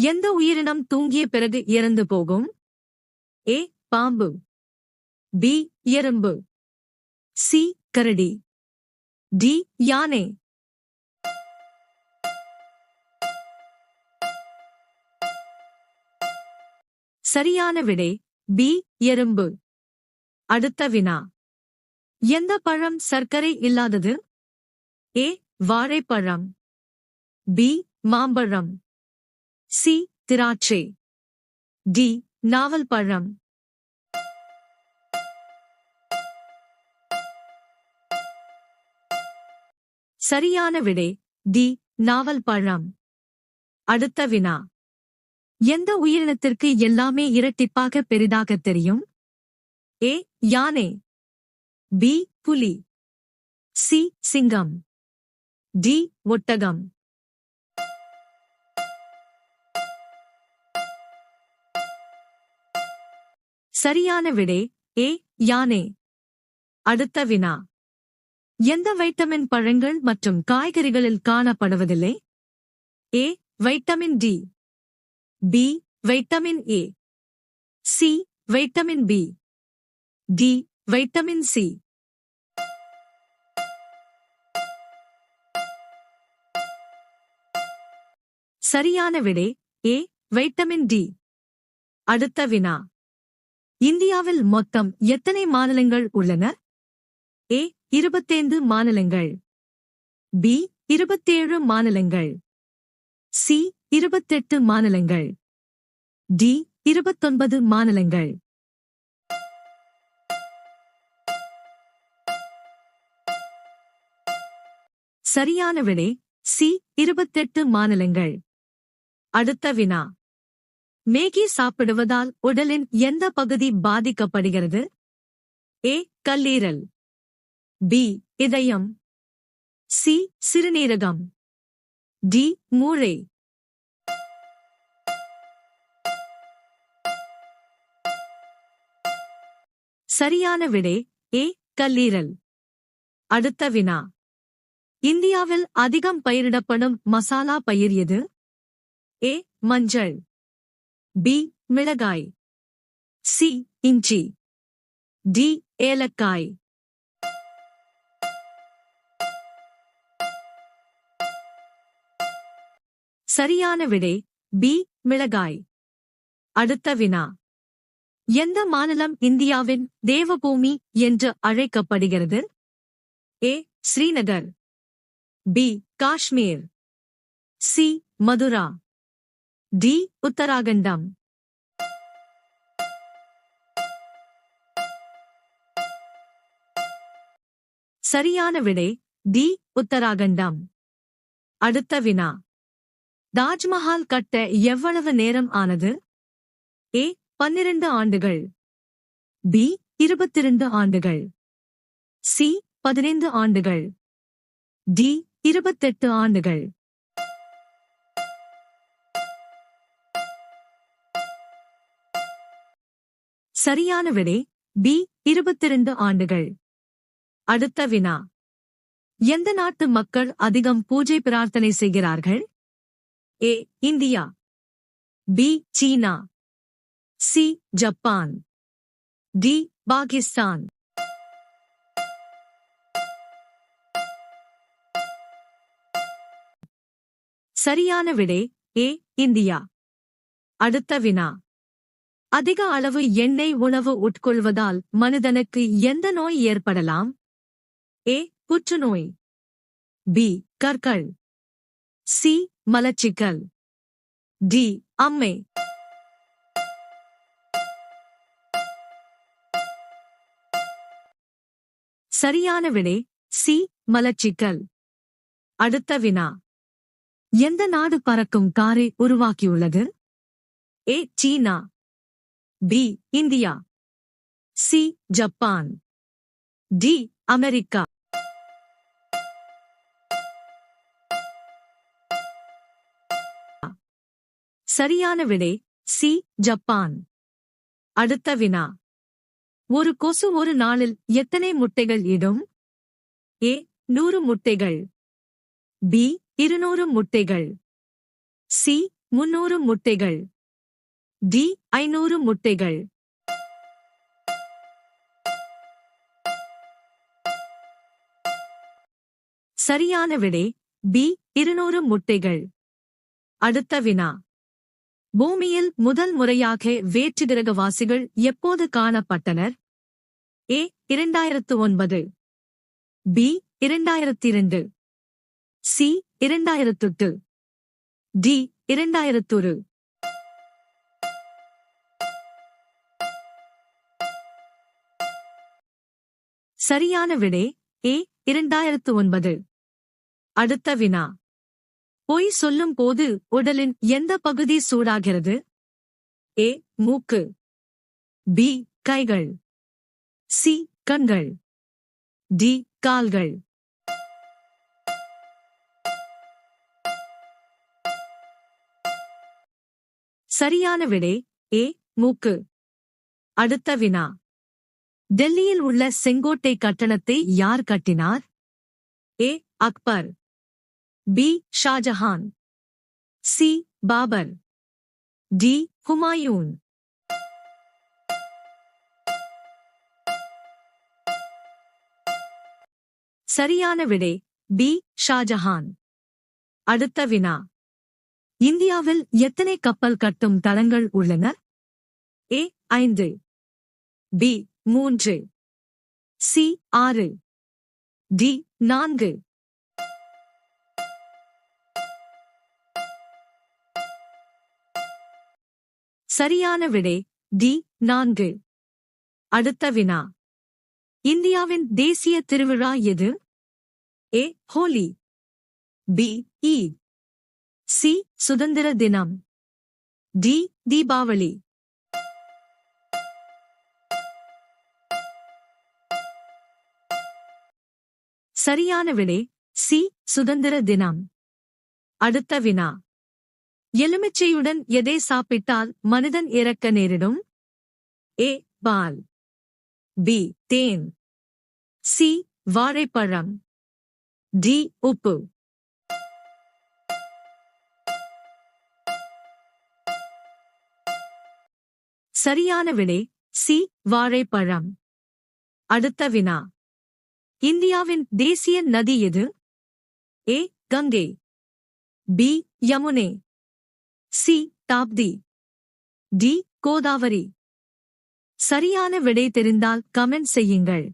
எந்த உயிரினம் தூங்கிய பிறகு இறந்து போகும்? ஏ. பாம்பு. பி. எறும்பு. சி. கரடி. டி. யானை. சரியான விடை பி. எறும்பு. அடுத்த வினா. எந்த பழம் சர்க்கரை இல்லாதது? ஏ. வாழைப்பழம். பி. மாம்பழம். சி. திராட்சை. டி. நாவல் பழம். சரியான விடை டி. நாவல் பழம். அடுத்த வினா. எந்த உயிரினத்திற்கு எல்லாமே இரட்டிப்பாக பெரிதாக தெரியும்? ஏ. யானை. பி. புலி. சி. சிங்கம். டி. ஒட்டகம். சரியான விடை ஏ. யானை. அடுத்த வினா. எந்த வைட்டமின் பழங்கள் மற்றும் காய்கறிகளில் காணப்படுவதில்லை? A. Vitamin D. B. Vitamin A. C. Vitamin B. D. Vitamin C. சரியான விடை ஏ. Vitamin D. அடுத்த வினா. இந்தியாவில் மொத்தம் எத்தனை மாநிலங்கள் உள்ளன? ஏ. 25 மாநிலங்கள். பி. 27 மாநிலங்கள். சி. 28 மாநிலங்கள். டி. 29 மாநிலங்கள். சரியான விடை சி. 28 மாநிலங்கள். அடுத்த வினா. மேகி சாப்பிடுவதால் உடலின் எந்த பகுதி பாதிக்கப்படுகிறது? ஏ. கல்லீரல். பி. இதயம். சி. சிறுநீரகம். டி. மூளை. சரியான விடை ஏ. கல்லீரல். அடுத்த வினா. இந்தியாவில் அதிகம் பயிரிடப்படும் மசாலா பயிர் எது? ஏ. மஞ்சள். பி. மிளகாய். சி. இஞ்சி. டி. ஏலக்காய். சரியான விடை பி. மிளகாய். அடுத்த வினா. எந்த மாநிலம் இந்தியாவின் தேவபூமி என்று அழைக்கப்படுகிறது? A. Srinagar. B. Kashmir. C. Mathura. D. உத்தராகண்டம். சரியான விடை டி. உத்தராகண்டம். அடுத்த வினா. தாஜ்மஹால் கட்ட எவ்வளவு நேரம் ஆனது? ஏ. 12 ஆண்டுகள். பி. 22 ஆண்டுகள். சி. 15 ஆண்டுகள். டி. 28 ஆண்டுகள். சரியான விடை பி. 22 ஆண்டுகள். அடுத்த வினா. எந்த நாட்டு மக்கள் அதிகம் பூஜை பிரார்த்தனை செய்கிறார்கள்? ஏ. இந்தியா. பி. சீனா. சி. ஜப்பான். டி. பாகிஸ்தான். சரியான விடை ஏ. இந்தியா. அடுத்த வினா. அதிக அளவு எண்ணெய் உணவு உட்கொள்வதால் மனிதனுக்கு எந்த நோய் ஏற்படலாம்? ஏ. புற்றுநோய். பி. கற்கள். சி. மலச்சிக்கல். டி. அம்மை. சரியான விடை சி. மலச்சிக்கல். அடுத்த வினா. எந்த நாடு பறக்கும் காரை உருவாக்கியுள்ளது? ஏ. சீனா. B. India. C. Japan. D. America. சரியான விடை சி. ஜப்பான். அடுத்த வினா. ஒரு கொசு ஒரு நாளில் எத்தனை முட்டைகள் இடும்? ஏ. 100 முட்டைகள். பி. 200 முட்டைகள். சி. 300 முட்டைகள். டி 500 முட்டைகள். சரியான விடை பி 200 முட்டைகள். அடுத்த வினா. பூமியில் முதல் முறையாக வேற்றுகிரகவாசிகள் எப்போது காணப்பட்டனர்? ஏ 2009, பி 2002, சி 2008, டி 2001. சரியான விடை ஏ 2009. அடுத்த வினா. பொய் சொல்லும் போது உடலின் எந்த பகுதி சூடாகிறது? ஏ மூக்கு, பி கைகள், சி கண்கள், டி கால்கள். சரியான விடை ஏ மூக்கு. அடுத்த வினா. டெல்லியில் உள்ள செங்கோட்டை கட்டணத்தை யார் கட்டினார்? A Akbar, B Shahjahan, C Babur, D Humayun. சரியான விடை பி ஷாஜஹான். அடுத்த வினா. இந்தியாவில் எத்தனை கப்பல் கட்டும் தளங்கள் உள்ளன? ஏ 5, பி 3, சி 6, டி 4. சரியான விடை டி 4. அடுத்த வினா. இந்தியாவின் தேசிய திருவிழா எது? ஏ ஹோலி, பி ஈத், சி சுதந்திர தினம், டி தீபாவளி. சரியான விடை சி சுதந்திர தினம். அடுத்த வினா. எலுமிச்சையுடன் எதை சாப்பிட்டால் மனிதன் இறக்க நேரிடும்? ஏ பால், பி தேன், சி வாழைப்பழம், டி உப்பு. சரியான விடை சி வாழைப்பழம். அடுத்த வினா. இந்தியாவின் தேசிய நதி எது? A Ganga, B Yamuna, C Tapti, D Godavari. சரியான விடை தெரிந்தால் கமெண்ட் செய்யுங்கள்.